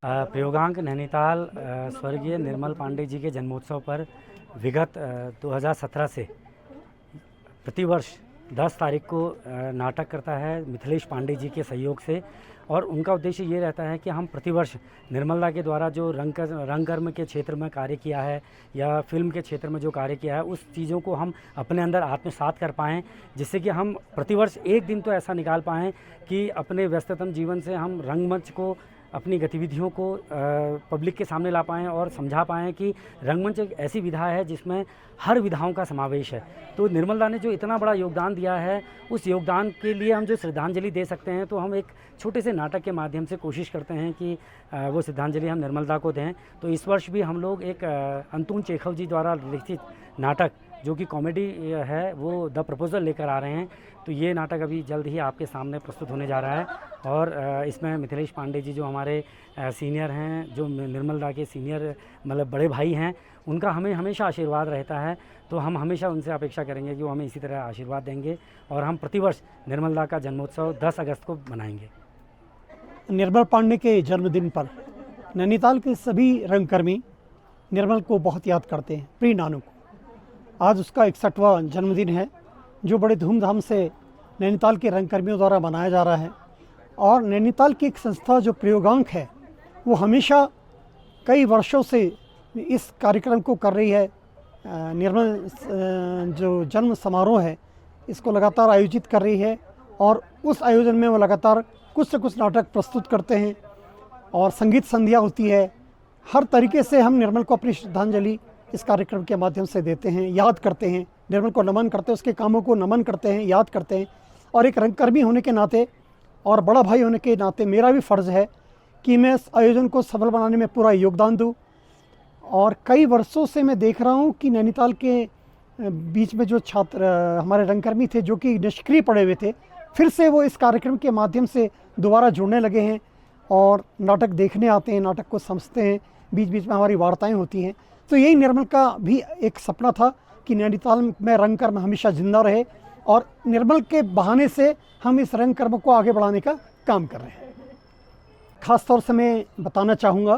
प्रयोगांक नैनीताल स्वर्गीय निर्मल पांडे जी के जन्मोत्सव पर विगत 2017 से प्रतिवर्ष 10 तारीख को नाटक करता है मिथिलेश पांडे जी के सहयोग से। और उनका उद्देश्य ये रहता है कि हम प्रतिवर्ष निर्मला के द्वारा जो रंगकर्म के क्षेत्र में कार्य किया है या फिल्म के क्षेत्र में जो कार्य किया है उस चीज़ों को हम अपने अंदर आत्मसात कर पाएँ, जिससे कि हम प्रतिवर्ष एक दिन तो ऐसा निकाल पाएँ कि अपने व्यस्ततम जीवन से हम रंगमंच को, अपनी गतिविधियों को पब्लिक के सामने ला पाएँ और समझा पाएँ कि रंगमंच एक ऐसी विधा है जिसमें हर विधाओं का समावेश है। तो निर्मला ने जो इतना बड़ा योगदान दिया है, उस योगदान के लिए हम जो श्रद्धांजलि दे सकते हैं, तो हम एक छोटे से नाटक के माध्यम से कोशिश करते हैं कि वो श्रद्धांजलि हम निर्मला को दें। तो इस वर्ष भी हम लोग एक अंतुन चेखव जी द्वारा लिखित नाटक जो कि कॉमेडी है, वो द प्रपोजल लेकर आ रहे हैं। तो ये नाटक अभी जल्द ही आपके सामने प्रस्तुत होने जा रहा है। और इसमें मिथिलेश पांडे जी जो हमारे सीनियर हैं, जो निर्मला के सीनियर मतलब बड़े भाई हैं, उनका हमें हमेशा आशीर्वाद रहता है। तो हम हमेशा उनसे अपेक्षा करेंगे कि वो हमें इसी तरह आशीर्वाद देंगे और हम प्रतिवर्ष निर्मला का जन्मोत्सव 10 अगस्त को मनाएंगे। निर्मल पांडे के जन्मदिन पर नैनीताल के सभी रंगकर्मी निर्मल को बहुत याद करते हैं, प्रिय नानू को। आज उसका 61वां जन्मदिन है, जो बड़े धूमधाम से नैनीताल के रंगकर्मियों द्वारा मनाया जा रहा है। और नैनीताल की एक संस्था जो प्रयोगांक है, वो हमेशा कई वर्षों से इस कार्यक्रम को कर रही है। निर्मल जो जन्म समारोह है, इसको लगातार आयोजित कर रही है और उस आयोजन में वो लगातार कुछ से कुछ नाटक प्रस्तुत करते हैं और संगीत संध्या होती है। हर तरीके से हम निर्मल को अपनी श्रद्धांजलि इस कार्यक्रम के माध्यम से देते हैं, याद करते हैं, निर्मल को नमन करते हैं, उसके कामों को नमन करते हैं, याद करते हैं। और एक रंगकर्मी होने के नाते और बड़ा भाई होने के नाते मेरा भी फ़र्ज़ है कि मैं इस आयोजन को सफल बनाने में पूरा योगदान दूं। और कई वर्षों से मैं देख रहा हूं कि नैनीताल के बीच में जो छात्र हमारे रंगकर्मी थे, जो कि निष्क्रिय पड़े हुए थे, फिर से वो इस कार्यक्रम के माध्यम से दोबारा जुड़ने लगे हैं और नाटक देखने आते हैं, नाटक को समझते हैं, बीच बीच में हमारी वार्ताएं होती हैं। तो यही निर्मल का भी एक सपना था कि नैनीताल में रंगकर्म हमेशा जिंदा रहे और निर्मल के बहाने से हम इस रंगकर्म को आगे बढ़ाने का काम कर रहे हैं। ख़ास तौर से मैं बताना चाहूँगा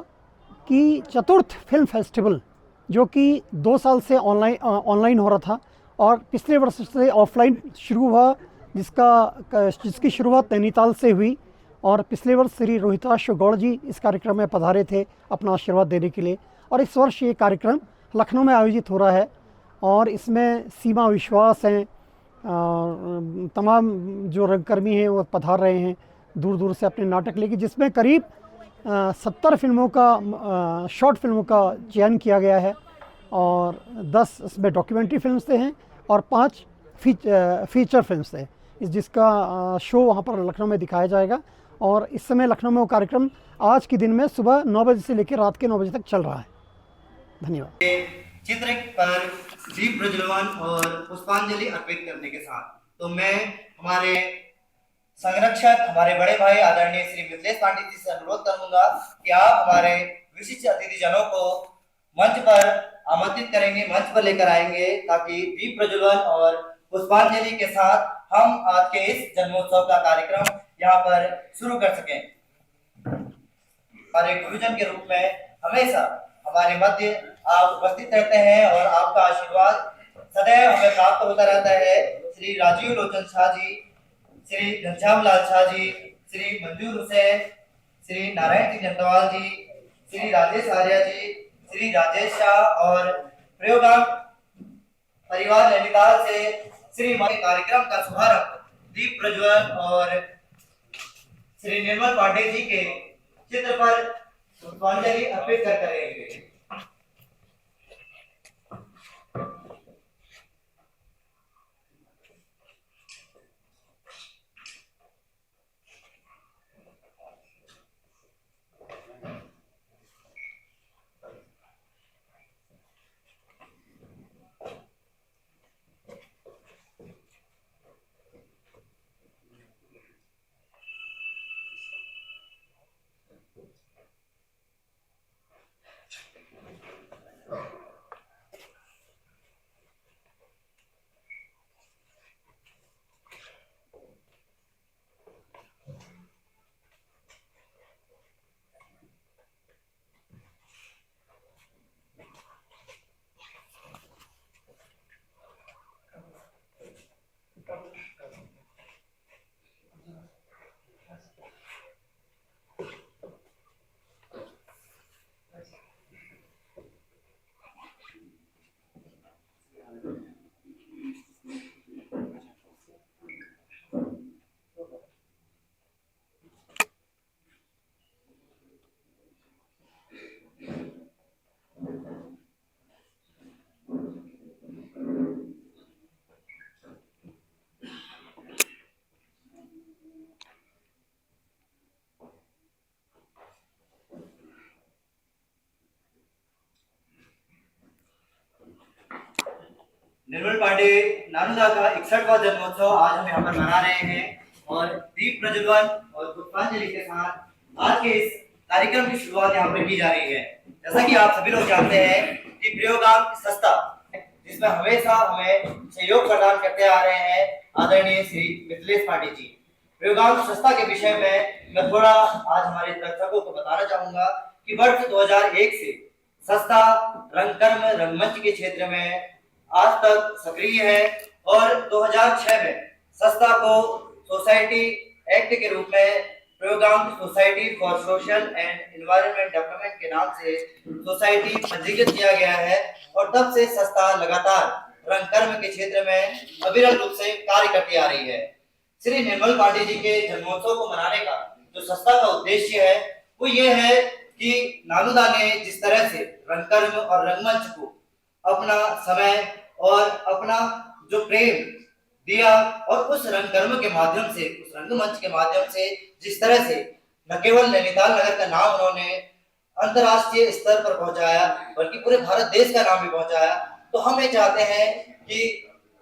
कि चतुर्थ फिल्म फेस्टिवल, जो कि 2 साल से ऑनलाइन हो रहा था और पिछले वर्ष से ऑफलाइन शुरू हुआ, जिसकी शुरुआत नैनीताल से हुई। और पिछले वर्ष श्री रोहिताश गौड़ जी इस कार्यक्रम में पधारे थे अपना आशीर्वाद देने के लिए। और इस वर्ष ये कार्यक्रम लखनऊ में आयोजित हो रहा है और इसमें सीमा विश्वास हैं, तमाम जो रंगकर्मी हैं वो पधार रहे हैं दूर दूर से अपने नाटक लेके, जिसमें करीब 70 फिल्मों का शॉर्ट फिल्मों का चयन किया गया है और 10 इसमें डॉक्यूमेंट्री फिल्म से हैं और 5 फीचर फिल्म से, जिसका शो वहाँ पर लखनऊ में दिखाया जाएगा। और इस समय लखनऊ में वो कार्यक्रम आज के दिन में सुबह 9 बजे से लेकर रात के 9 बजे तक चल रहा है। धन्यवाद। चित्र पर दीप प्रज्वलन और पुष्पांजलि अर्पित करने के साथ तो मैं हमारे संरक्षक, हमारे बड़े भाई आदरणीय श्री मिथिलेश पांडे जी से अनुरोध करूंगा कि आप हमारे विशिष्ट अतिथि जनों को मंच पर आमंत्रित करेंगे, मंच पर लेकर आएंगे, ताकि दीप प्रज्वलन और पुष्पांजलि के साथ हम आज के इस जन्मोत्सव का कार्यक्रम यहाँ पर शुरू कर सकें। हमारे गुरुजन के रूप में हमेशा हमारे मध्य आप उपस्थित रहते हैं और आपका आशीर्वाद सदैव हमें प्राप्त होता रहता है। श्री राजीव लोचन शाह जी, श्री घनश्याम लाल शाह जी, श्री मंजूर हुसैन, श्री नारायण सिंह जंतवाल जी, श्री राजेश आर्या जी, श्री राजेश शाह और प्रयोगांक परिवार नैनीताल से श्री कार्यक्रम का शुभारंभ दीप प्रज्वलन और श्री निर्मल पांडे जी के चित्र पर पुष्पांजलि अर्पित कर करेंगे। निर्मल पांडे नानुदा का 61वां जन्मोत्सव आज हम यहाँ पर मना रहे हैं और दीप प्रज्वलन और पुष्पांजलि के साथ आज के इस कार्यक्रम की शुरुआत यहाँ पर की जा रही है। जैसा कि आप सभी लोग जानते हैं कि प्रयोगांक संस्था जिसमें हमेशा हमें सहयोग प्रदान करते आ रहे हैं आदरणीय श्री मिथिलेश पांडे जी। प्रयोगांक संस्था के विषय में मैं थोड़ा आज हमारे दर्शकों को बताना चाहूंगा कि वर्ष 2001 से संस्था रंगकर्म रंगमंच के क्षेत्र में आज तक सक्रिय है और 2006 में संस्था को सोसाइटी एक्ट के रूप में Prayogank society for social and environment development के नाम से सोसाइटी पंजीकृत किया गया है और तब से संस्था लगातार रंगकर्म के क्षेत्र में अविरल रूप से कार्य करती आ रही है। श्री निर्मल पांडे जी के जन्मोत्सव को मनाने का जो संस्था का उद्देश्य है वो ये है कि नानुदा ने जिस तरह से रंगकर्म और रंगमंच को अपना समय और अपना जो प्रेम दिया और उस रंगकर्म के माध्यम से उस रंगमंच के माध्यम से जिस तरह से न केवल नैनीताल नगर का नाम उन्होंने अंतर्राष्ट्रीय स्तर पर पहुंचाया बल्कि पूरे भारत देश का नाम भी पहुंचाया, तो हम ये चाहते हैं कि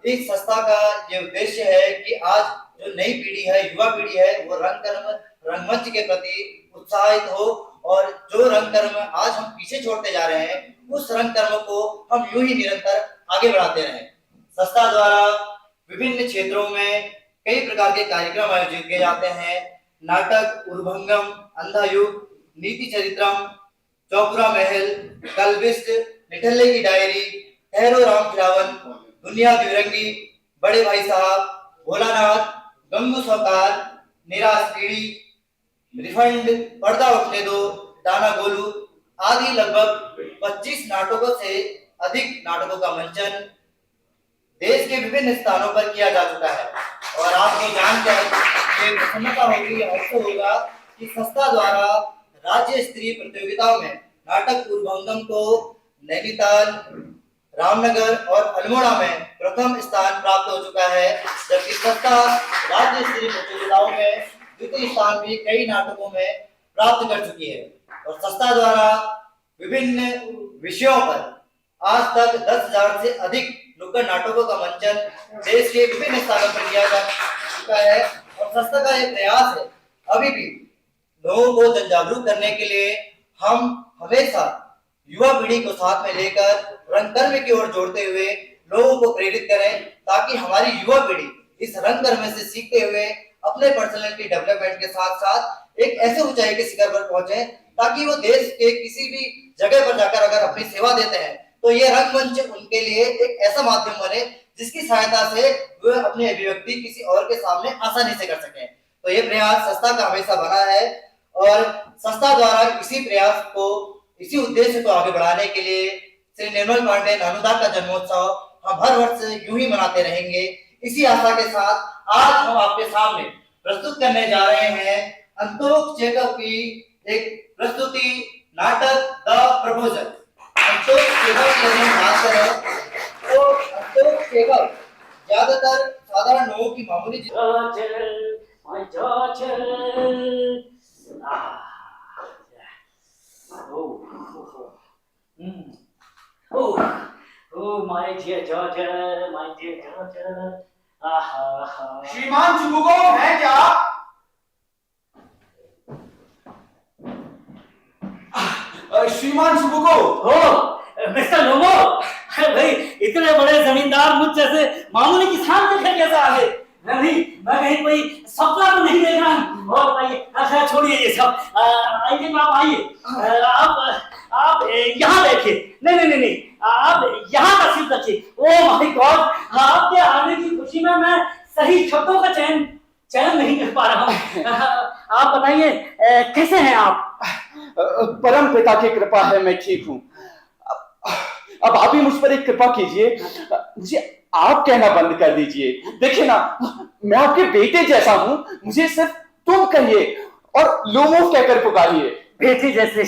इस संस्था का ये उद्देश्य है कि आज जो नई पीढ़ी है युवा पीढ़ी है वो रंगकर्म रंगमंच के प्रति उत्साहित हो और जो रंगकर्म आज हम पीछे छोड़ते जा रहे हैं उस रंगकर्म को हम यूं ही निरंतर आगे बढ़ाते रहें। संस्था द्वारा विभिन्न क्षेत्रों में कई प्रकार के कार्यक्रम आयोजित किए जाते हैं। नाटक, उर्भंगम, अंधायुग, नीति चरित्रम, चौपुरा महल, कलविष्ट, निठल्ले की डायरी, ठहरो राम खिलावन, दुनिया द्विरंगी, बड़े भाई साहब, भोलानाथ, गंगू सौकार, निराश पीढ़ी, रिफंड, पर्दा उठने दो, दाना गोलू आदि लगभग 25 नाटकों से अधिक नाटकों का मंचन देश के विभिन्न स्थानों पर किया जा चुका है। और आपको जानकर ये प्रसन्नता होगी, अवसर होगा कि संस्था द्वारा राज्य स्तरीय प्रतियोगिताओं में नाटक उर्भंगम को नैनीताल, रामनगर और अल्मोड़ा में प्रथम स्थान प्राप्त हो चुका है, जबकि संस्था राज्य स्तरीय प्रतियोगिताओं में द्वितीय स्थान भी कई नाटकों में प्राप्त कर चुकी है। और संस्था द्वारा विभिन्न विषयों पर आज तक 10,000 से अधिक नुक्कड़ नाटकों का मंचन देश के विभिन्न स्थानों पर किया जा चुका है। और संस्था का ये प्रयास है अभी भी लोगों को जन जागरूक करने के लिए हम हमेशा युवा पीढ़ी को साथ में लेकर रंगकर्म की ओर जोड़ते हुए लोगों को प्रेरित करें ताकि हमारी युवा पीढ़ी इस रंगकर्म से सीखते हुए अपने पर्सनालिटी डेवलपमेंट के साथ साथ एक ऐसे ऊंचाई के शिखर पर पहुंचे ताकि वो देश के किसी भी जगह पर जाकर अगर अपनी सेवा देते हैं तो ये रंगमंच उनके लिए एक ऐसा माध्यम बने जिसकी सहायता से वे अपनी अभिव्यक्ति किसी और के सामने आसानी से कर सकें। तो ये प्रयास संस्था का हमेशा बना है और संस्था द्वारा इसी प्रयास को इसी उद्देश्य को आगे बढ़ाने के लिए श्री निर्मल पांडे नानुदा का जन्मोत्सव हम हर वर्ष यूं ही मनाते रहेंगे। इसी आशा के साथ आज हम आपके सामने प्रस्तुत करने जा रहे हैं अंतोष चेकअप की एक प्रस्तुति नाटक द प्रपोजल। अंतोष चेकअप की हम बात करें तो अंतोष चेकअप ज्यादातर साधारण लोगों की मामूली my dear Georgia, my dear Georgia. श्रीमान चुबुको है क्या? श्रीमान चुबुको ओ मिस्टर लोमो, भाई इतने बड़े जमींदार मुझ जैसे मामूली किसान के घर कैसे आ गए? मैं कहीं कोई सपना तो नहीं देख रहा हूँ। और भाई अच्छा छोड़िए ये सब, आइए आप आइए, आप यहाँ बैठिए। नहीं आप यहाँ तशरीफ रखिए। ओह माय गॉड, आपके आने की खुशी में मैं सही शब्दों का चयन नहीं कर पा रहा हूँ। आप बताइए कैसे हैं आप? परम पिता की कृपा है, मैं ठीक हूँ। अब आप ही मुझ पर एक कृपा कीजिए, मुझे आप कहना बंद कर दीजिए। देखिए ना, मैं आपके बेटे जैसा हूँ, मुझे सिर्फ तुम कहिए और लोमो कहकर पुकारिए। बेटे जैसे?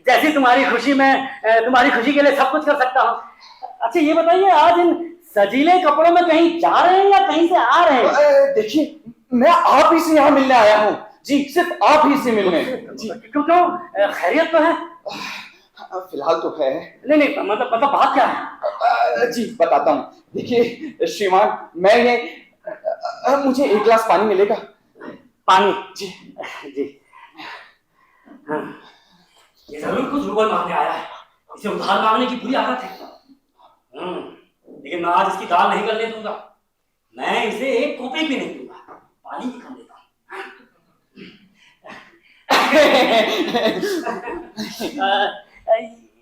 जैसी तुम्हारी खुशी में तुम्हारी खुशी के लिए सब कुछ कर सकता हूँ। अच्छा ये बताइए, आज इन सजीले कपड़ों में कहीं जा रहे हैं या कहीं से आ रहे हैं? देखिए, मैं आप ही से यहाँ मिलने आया हूँ जी, सिर्फ आप ही से मिलने। जी क्यों, खैरियत तो है? फिलहाल तो है। नहीं मतलब बात क्या है? जी बताता हूँ। देखिए श्रीमान, मैं ये मुझे एक गिलास पानी मिलेगा? पानी? जी जी। हाँ, ये जरूर कुछ रुपए मांगने आया है। इसे उधार मांगने की बुरी आदत है। लेकिन मैं आज इसकी दाल नहीं करने दूंगा। मैं इसे एक कॉपी भी नहीं दूंगा, पानी भी कर देता हूँ।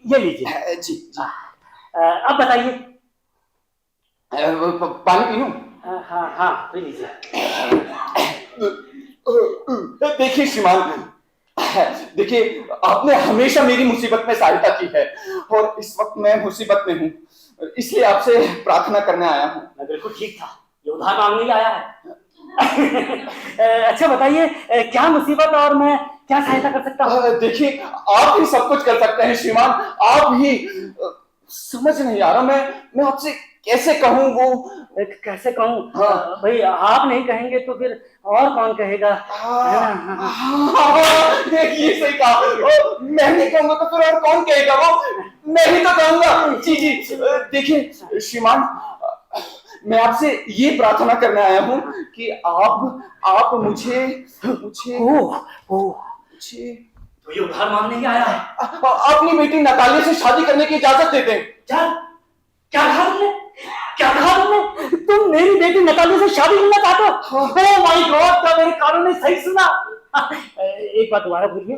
ये लीजिए। जी जी। अब बताइए। पानी पी लूं? हाँ पी लीजिए। देखिए श्रीमान, देखिए आपने हमेशा मेरी मुसीबत में सहायता की है और इस वक्त मैं मुसीबत में हूँ, इसलिए आपसे प्रार्थना करने आया हूँ। मैं बिल्कुल ठीक था, ये उधार मांगने ही आया है। अच्छा बताइए, क्या मुसीबत और मैं क्या सहायता कर सकता हूँ? देखिए आप ही सब कुछ कर सकते हैं श्रीमान, आप ही। समझ नहीं आ रहा मैं आपसे कैसे कहूँ वो। कैसे कहूँ? हाँ। भाई आप नहीं कहेंगे तो फिर और कौन कहेगा? देखिए सही कहा, मैं नहीं कहूंगा तो फिर और कौन कहेगा? वो मैं ही तो कहूंगा। जी जी। देखिए श्रीमान, मैं आपसे ये प्रार्थना करने आया हूँ कि आप मुझे तो ये उधार मांगने ही आया है। अपनी बेटी नतालिया से शादी करने की इजाजत दे दें। क्या कहा तुमने? क्या कहा तुमने? तुम मेरी बेटी नतालिया से शादी करना चाहते हो? ओह माय गॉड, क्या मेरे कानों ने सही सुना? एक बात दोबारा बोलिए।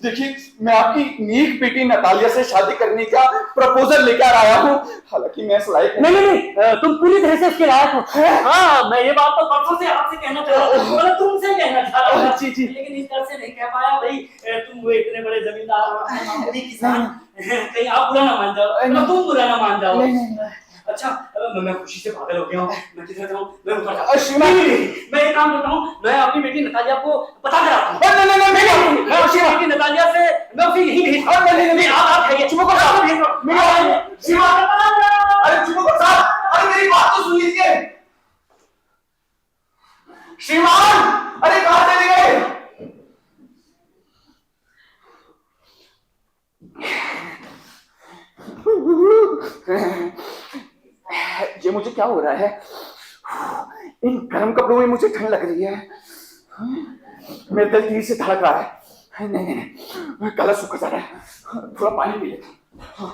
देखिए मैं आपकी नीक बेटी नतालिया से शादी करने का प्रपोजल लेकर आया हूँ, हालांकि मैं इस लायक नहीं, तुम पूरी तरह से इसके लायक हो। हाँ, मैं ये बात तो परसों से आपसे कहना चाह रहा हूँ, मतलब तुमसे कहना चाह रहा हूँ। जी, लेकिन इस तरह से नहीं कह पाया भाई। तुम वो इतने बड़े जमींदार और मामूली किसान, कहीं आप बुरा ना मान जाओ, तुम बुरा ना मान जाओ। अच्छा, मैं खुशी से पागल हो गया हूँ। मैं किधर जाऊँ? मैं ऊपर जाऊँ? मैं एक काम करता हूँ, मैं अपनी बेटी नतालिया को पता कराता हूँ। मैं अपनी बेटी नतालिया से मैं उसे यही भेजता हूँ। नहीं, आप खाइए। अरे मेरी बात तो सुन लीजिए श्रीमान। अरे कहाँ चले गए? ये मुझे क्या हो रहा है? इन गर्म कपड़ों में मुझे ठंड लग रही है। मेरा दिल धीरे से धड़क रहा है। नहीं, गला सूखा जा रहा है। थोड़ा पानी पी लेता हूं।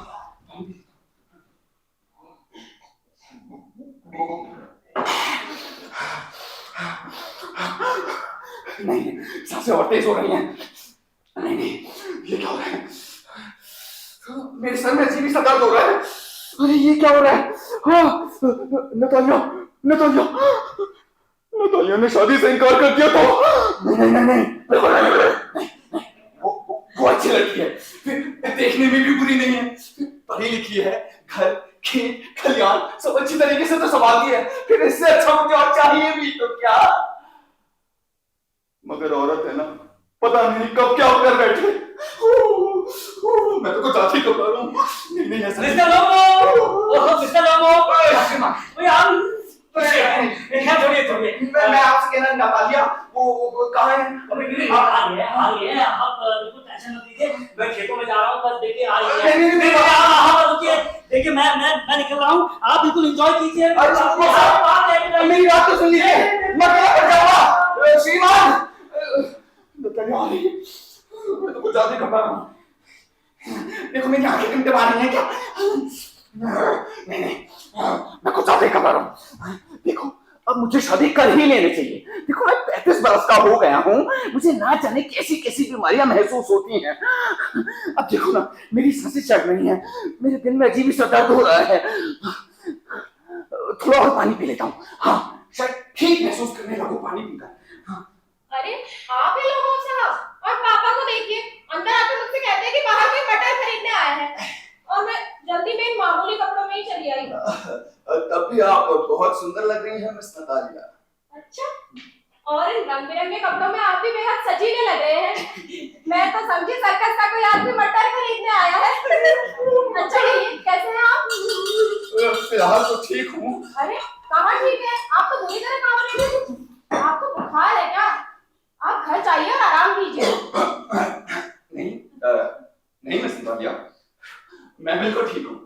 नहीं, सांसें और तेज हो रही हैं। नहीं, ये क्या हो रहा है? मेरे सर में अजीब सा दर्द हो रहा है। अरे ये क्या हो रहा है? हाँ, नतालिया ने शादी से इनकार कर दिया तो नहीं, वो अच्छी लड़की है, फिर देखने में भी बुरी नहीं है, पढ़ी लिखी है, घर खेत खलियान सब अच्छी तरीके से तो संभालती है, फिर इससे अच्छा मुझे और चाहिए भी तो क्या? मगर औरत है ना, पता नहीं कब क्या कर बैठे। मैं तो कुछ आती तो कर रहा हूँ। नहीं ऐसा नहीं। छोड़िए। मैं आपसे कहना नतालिया वो कहाँ है? आप बिल्कुल टेंशन मत लीजिए, मैं खेतों में जा रहा हूँ, बस देखिए रुकिए, देखिए मैं निकल रहा हूँ, आप बिल्कुल एंजॉय कीजिए। मेरी बात तो सुन लीजिए, मैं क्या कर जाऊंगा श्रीमान? नतालिया मैं तो कुछ ज्यादा घबरा रहा हूँ। देखो मेरी आंखें टिमटिमा रही हैं क्या? नहीं, मैं कुछ ज्यादा घबरा रहा हूँ। देखो अब मुझे शादी कर ही लेनी चाहिए। देखो मैं 35 बरस का हो गया हूँ, मुझे ना जाने कैसी कैसी बीमारियां महसूस होती हैं। अब देखो ना, मेरी सांसें चढ़ रही हैं, मेरे दिल में अजीब सा दर्द हो रहा है। थोड़ा और पानी पी लेता हूँ, हाँ शायद ठीक महसूस करने लगूं पानी पीकर। अरे आप ही लोग साहब, और पापा को देखिए, अंदर आकर मुझसे कहते हैं कि बाहर कोई मटर खरीदने आया है, और मैं जल्दी में इन मामूली कपड़ों में ही चली आई। तब भी आप बहुत सुंदर लग रही हैं मिस नतालिया। अच्छा, और इन रंग बिरंगे कपड़ों में आप भी बेहद सजीले लग रहे हैं। मैं तो समझी सर्कस का कोई आदमी मटर खरीदने आया है। अच्छा ये कैसे हैं आप? फिलहाल तो ठीक हूँ। अरे कहाँ ठीक है, आप तो बुरी तरह कांप रहे हैं। आपको बुखार है क्या? आप घर जाइए और आराम कीजिए। नहीं मिस नतालिया, मैं बिल्कुल ठीक हूँ।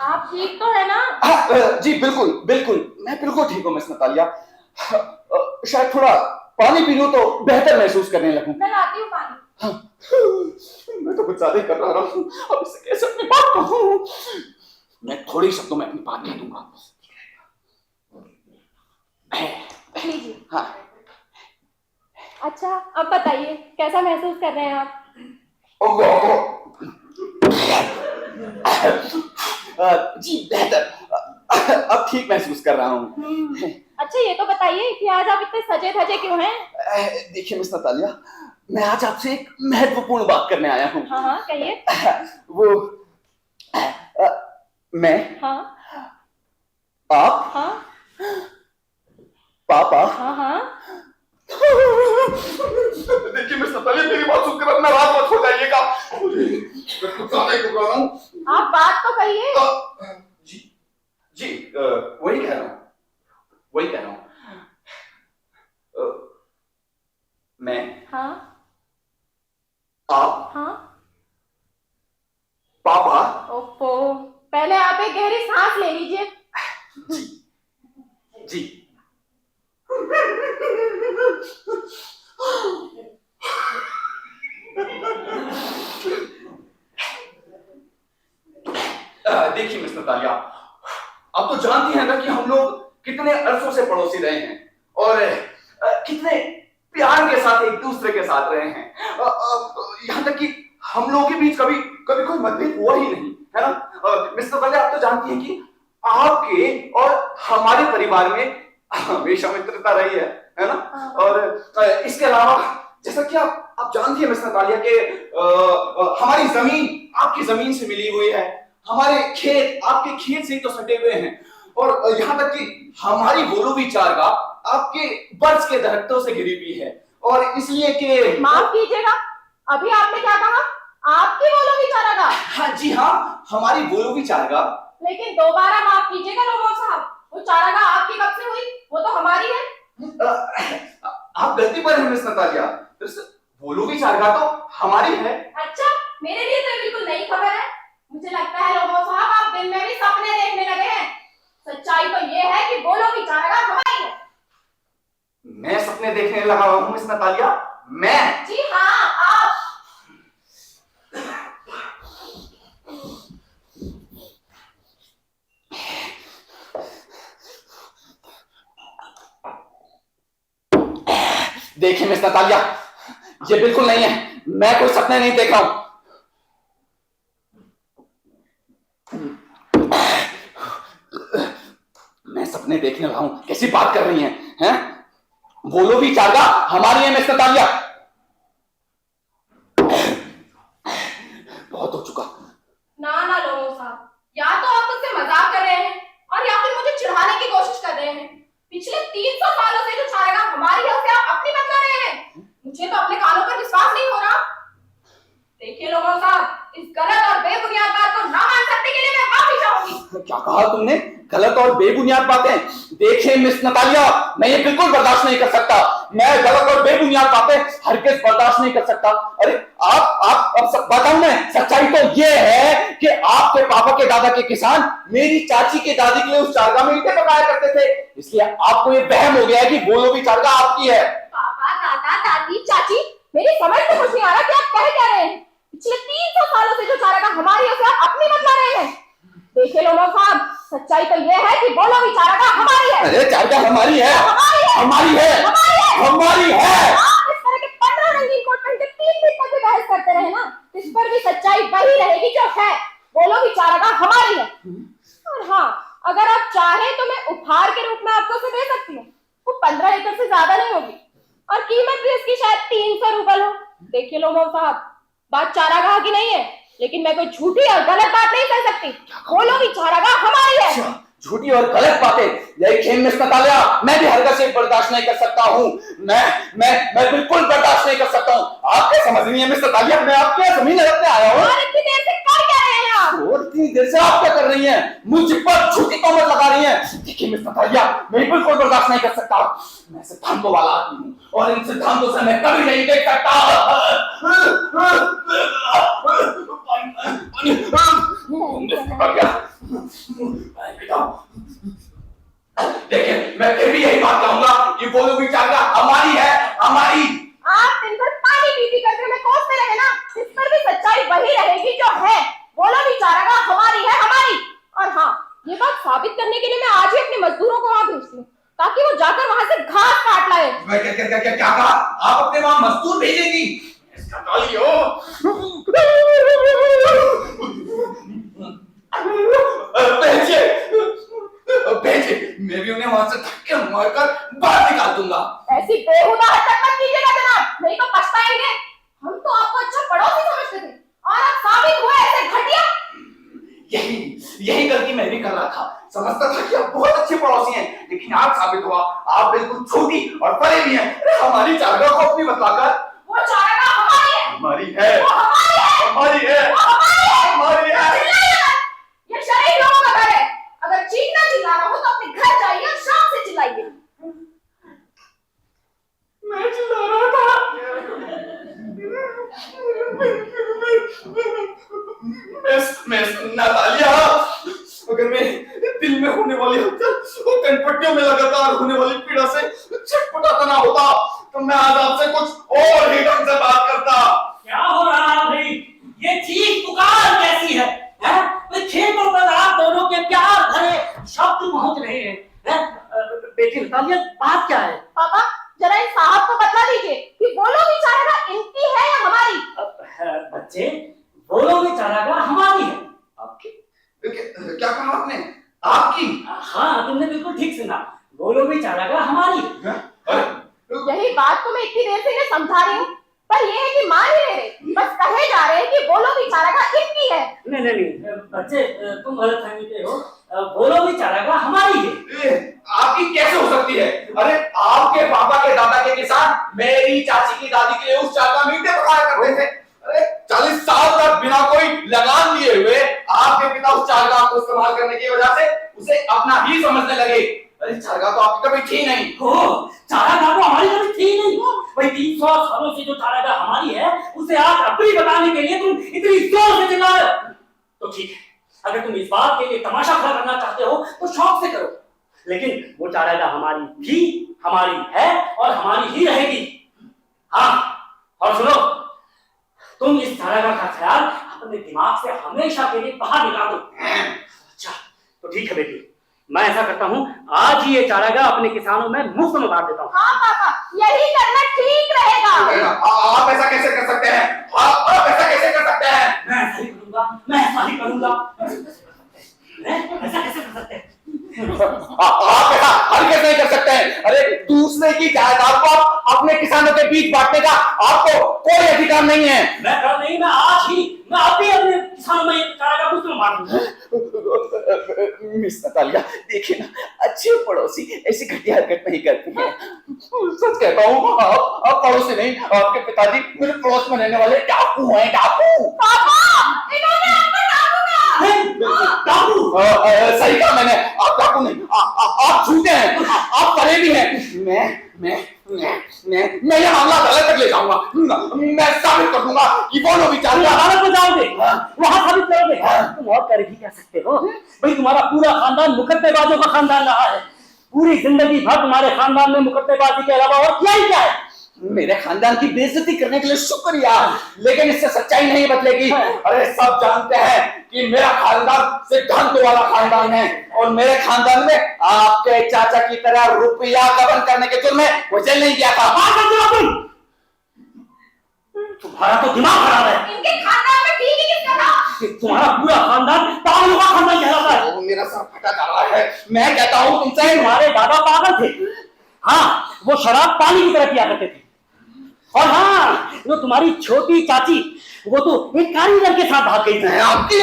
आप ठीक तो है ना? जी बिल्कुल बिल्कुल, मैं बिल्कुल ठीक हूँ मिस नतालिया। शायद थोड़ा पानी पी लूं तो बेहतर महसूस करने लगूं। मैं लाती हूँ पानी। मैं तो कुछ ज्यादा ही कर रहा हूँ, अब इसे कैसे अपनी बात कहूं? मैं थोड़ी शब्दों में अपनी बात कह दूंगा। लीजिए। हाँ। अच्छा, अब बताइए कैसा महसूस कर रहे हैं आप? जी बेहतर, अब ठीक महसूस कर रहा हूँ। अच्छा, ये तो बताइए कि आज आप इतने सजे धजे क्यों हैं? देखिए मिस नतालिया, मैं आज आपसे एक महत्वपूर्ण बात करने आया हूँ। हाँ हाँ, कहिए। वो मैं, हाँ आप, हाँ पापा। हाँ हाँ। देखिए मिस नतालिया, मेरी बात सुनकर अब नाराज मत हो जाइएगा। मैं कुछ ज्यादा ही घबरा रहा हूँ। आप बात तो कहिए। जी जी, वही कह रहा हूँ, वही कह रहा हूँ। मैं, हाँ आप, हाँ। पापा। ओप्पो, पहले आप एक गहरी सांस ले लीजिए। जी। देखिए मिस नतालिया, आप तो जानती हैं ना कि हम लोग कितने अरसों से पड़ोसी रहे हैं और कितने प्यार के साथ एक दूसरे के साथ रहे हैं। यहाँ तक कि हम लोगों के बीच कभी कभी कोई मतभेद हुआ ही नहीं, है ना? मिस नतालिया, आप तो जानती हैं कि आपके और हमारे परिवार में हमेशा मित्रता रही है ना? और इसके अलावा जैसा कि आप जानती हैं मिस नतालिया के हमारी जमीन आपकी जमीन से मिली हुई है, हमारे खेत आपके खेत से ही तो सटे हुए हैं, और यहाँ तक कि हमारी गोलूबी चारगाह आपके बर्स के दरख्तों से घिरी हुई है। और इसलिए कि माफ कीजिएगा, अभी आपने क्या कहा? आपकी गोलूबी चारागाह? हाँ जी हाँ, हमारी गोलूबी चारगाह। लेकिन दोबारा माफ कीजिएगा लोमो साहब, वो चारागाह आपकी कब से हुई? वो तो हमारी है। आप गलती पर हैं मिस नतालिया, गोलूबी चारगाह तो हमारी है। अच्छा, मेरे लिए तो ये बिल्कुल नई खबर है। मुझे लगता है लोमो साहब, आप दिन में भी सपने देखने लगे हैं। सच्चाई तो ये है कि गोलूबी चारागाह हमारी है। मैं सपने देखने लगा हूँ मिस नतालिया? मैं? जी हाँ, आप। देखिए मिस नतालिया, ये बिल्कुल नहीं है, मैं कोई सपने नहीं देख रहा हूं। मैं सपने देखने लगा हूं? कैसी बात कर रही हैं? बोलो भी चारगाह हमारी है मिस नतालिया। बहुत हो चुका। ना ना लोमो साहब, या तो आप मुझसे मजाक कर रहे हैं और या फिर मुझे चिढ़ाने की कोशिश कर रहे हैं। पिछले 300 सालों से जो चारागाह हमारी है उसे आप अपनी बता रहे हैं। मुझे तो अपने कानों पर विश्वास नहीं हो रहा। देखिए लोमो साहब, इस गलत और बेबुनियाद बात को ना मान सकने के लिए मैं माफी चाहूंगी। क्या कहा तुमने? गलत और बेबुनियाद बातें? देखिए मिस नतालिया, मैं ये बिल्कुल बर्दाश्त नहीं कर सकता। मैं गलत और बेबुनियाद बातें हरगिज़ बर्दाश्त नहीं कर सकता। अरे आप अब सब बताऊं मैं, सच्चाई तो ये है कि आपके पापा के दादा के किसान मेरी चाची के दादी के लिए उस चारगाह में ईंटें पकाया करते थे, इसलिए आपको ये वहम हो गया है कि वो भी चारगाह आपकी है। पापा, दादा, दादी, चाची, मेरी समझ में कुछ नहीं आ रहा कि आप कह क्या रहे हैं। पिछले 300 सालों से जो चारागाह हमारी है उसे आप अपनी बता रहे हैं। देखिए लोमो साहब, सच्चाई तो ये है कि बोलो भी चारागाह हमारी है। अरे चारगाह हमारी है, हमारी है, हमारी है। आप इस तरह के 15 रंगीन कोट पहन के 3 दिन तक भी बहस करते रहे ना, इस पर भी सच्चाई वही रहेगी जो है। बोलो भी चारागाह हमारी है। और हाँ, अगर आप चाहें तो मैं उपहार के रूप में आपको उसे दे सकती हूँ। वो 15 एकड़ से ज्यादा नहीं होगी और कीमत भी उसकी शायद 300 रुपए हो। देखिए लोमो साहब, बात चारागाह की नहीं है, लेकिन मैं कोई झूठी और गलत बात नहीं कर सकती। बोलो भी चारागाह हमारी है। झूठी और गलत बातें? देखिए मिस नतालिया, मैं भी हरकत से बर्दाश्त नहीं कर सकता हूँ। मैं बिल्कुल बर्दाश्त नहीं कर सकता हूँ। आप क्या समझ रही हैं मिस नतालिया? मैं आपके यहाँ जमीन रखने आया हूँ। और इतनी देर से कर क्या रहे हैं आप? और इतनी देर से आप क्या कर रही हैं? मुझ पर झूठी तोहमत लगा रही हैं। देखिए मिस नतालिया, मैं बिल्कुल बर्दाश्त नहीं कर सकता। मैं सिद्धांतों वाला आदमी हूँ और इन सिद्धांतों से मैं कभी नहीं देख सकता। देखिए मैं फिर भी यही बात कहूंगा कि वो लोग विचारगा हमारी है, हमारी। आप दिन भर पानी पी करके मैं कोसते रहे ना, इस पर भी सच्चाई वही रहेगी जो है। बोलो बेचारा हमारी है, हमारी। और हाँ, ये बात साबित करने के लिए मैं आज ही अपने मजदूरों को वहां भेजती हूँ ताकि वो जाकर वहां से घास काट लाए। क्या कहा? आप अपने वहां मजदूर भेजेंगी? इसका तालियो। भेजिए, मैं भी उन्हें वहां से धक्के मारकर बाहर निकाल दूंगा। ऐसी बेहुदा हरकत मत कीजिएगा जनाब, नहीं तो पछताएंगे। हम तो आपको अच्छा पड़ोसी समझते थे और आप साबित हुए ऐसे घटिया। यही गलती मैं भी कर रहा था। समझता था कि आप बहुत अच्छे पड़ोसी हैं, लेकिन आज साबित हुआ आप बिल्कुल छोटी और परे भी हैं। हमारी चारगाह को अपनी बतलाकर। वो चारगाह हमारी है, हमारी है, वो हमारी है, हमारी है, वो हमारी है, हमारी है। ये शरीफ लोगों का घर है। अगर चीखना चिल्लाना हो तो अपने घर जाइए और शाम से चिल्लाइए। मैं चिल्ला रहा था। मिस नतालिया, अगर मैं दिल में होने वाली हलचल और कनपट्टियों में लगातार होने वाली पीड़ा से छटपटाता ना होता तो मैं आज आपसे कुछ और ही ढंग से बात करता। क्या हो रहा है भाई? ये चीख पुकार कैसी है? खेतों पर आप दोनों के प्यार भरे शब्द पहुंच रहे हैं। बेटी नतालिया, बात क्या है? पापा, जरा इन साहब को बता दीजिए कि वो लोग चारागाह इनकी है या हमारी? बच्चे, वो लोग चारागाह हमारी है। आपकी? क्या कहा आपने? आपकी? हाँ, तुमने बिल्कुल ठीक सुना। वो लोग चारागाह हमारी है। यही बात तो मैं इतनी देर से इन्हें समझा रही हूँ, पर ये है कि मान ही नहीं रहे, बस कहे जा रहे हैं कि वो लोग चारागाह इनकी है। नहीं, बच्चे तुम गलत फहमीते हो। वो लोग चारागाह हमारी है। आपकी कैसे हो सकती है? अरे आपके पापा के दादा के किसान मेरी चाची की दादी के लिए उस चारगाह में ईंटें पकाया करते थे। अरे 40 साल तक बिना कोई लगान लिए हुए आपके पिता उस चारगाह को इस्तेमाल करने की वजह से उसे अपना ही समझने लगे। अरे चारगाह तो आपकी कभी थी नहीं। हो, चारागाह तो हमारी कभी थी नहीं। भाई 300 सालों से जो चारागाह हमारी है उसे आज अपनी बताने के लिए तुम इतनी जोर से चिल्ला रहे हो। तो ठीक है, अगर तुम इस बात के लिए तमाशा खड़ा करना चाहते हो तो शौक से करो, लेकिन वो चारागाह हमारी थी, हमारी है और हमारी ही रहेगी। हाँ, और सुनो, तुम इस चारागाह का ख्याल अपने दिमाग से हमेशा के लिए बाहर निकाल दो। अच्छा, तो ठीक है बेटी, मैं ऐसा करता हूँ, आज ही ये चारागाह अपने किसानों में मुफ्त में बांट देता हूँ। हाँ पापा, यही करना ठीक रहेगा। आप ऐसा कैसे कर सकते हैं? आप ऐसा कैसे कर सकते हैं? मैं ऐसा ही करूंगा, मैं ऐसा ही करूंगा। ऐसा कैसे कर सकते हैं? आप ऐसा हरगिज़ नहीं कर सकते हैं। अरे दूसरे की जायदाद को अपने किसानों के बीच बांटने का आपको कोई अधिकार नहीं है। मैं कल नहीं, मैं आज ही, मैं अभी अपने किसानों में चारागाह मुफ्त में बांट दूंगा। मिस नतालिया, देखिए ना, अच्छे पड़ोसी ऐसी घटिया हरकत नहीं करती हैं। सच कहता हूँ, आप पड़ोसी नहीं, आपके पिताजी मेरे पड़ोस में रहने वाले डाकू हैं, डाकू। पापा, इन्होंने आपको डाकू? सही कहा मैंने, आप डाकू नहीं, आप झूठे हैं, आप परे भी हैं। मैं ये मामला अदालत तक ले जाऊंगा। मैं साबित कर दूंगा कि वो लोग चारगाह। अदालत में जाओगे, वहां साबित करोगे। तुम और कर ही क्या सकते हो? भाई तुम्हारा पूरा खानदान मुकद्दमेबाजों का खानदान रहा है। पूरी जिंदगी भर तुम्हारे खानदान में मुकद्दमेबाजी के अलावा और क्या ही क्या है? मेरे खानदान की बेइज्जती करने के लिए शुक्रिया, लेकिन इससे सच्चाई नहीं बदलेगी। अरे सब जानते हैं कि मेरा खानदान सिद्धांत वाला खानदान है और मेरे खानदान में आपके चाचा की तरह रुपया गबन करने के जुर्म में वो जेल नहीं गया था। तुम्हारा तो दिमाग खराब है। इनके खानदान में ठीक ही किसका था? तुम्हारा पूरा खानदान पागलों का खानदान कहलाता है। मेरा सर फटा जा रहा है। मैं कहता हूँ तुमसे, तुम्हारे दादा पागल थे। हाँ, वो शराब पानी की तरह पिया करते थे। और हाँ, वो तुम्हारी छोटी चाची, वो तो एक कारीगर के साथ भाग गई थी। आपकी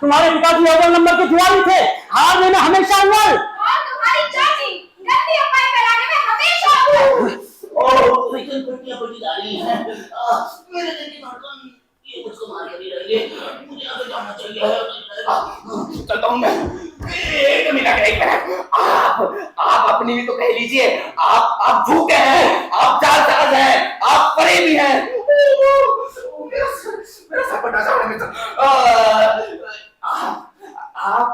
तुम्हारे पिताजी अव्वल नंबर के जुआरी थे, हारने में हमेशा अव्वल। और तुम्हारी चाची गंदी अफवाहें फैलाने में हमेशा अव्वल। साइकिल पर क्या बड़ी गाड़ी है। आप अपनी भी तो कह लीजिए। आप भूखे हैं, आप जालसाज हैं, आप परे भी हैं। मेरा सर फटा जा रहा है मित्र। आप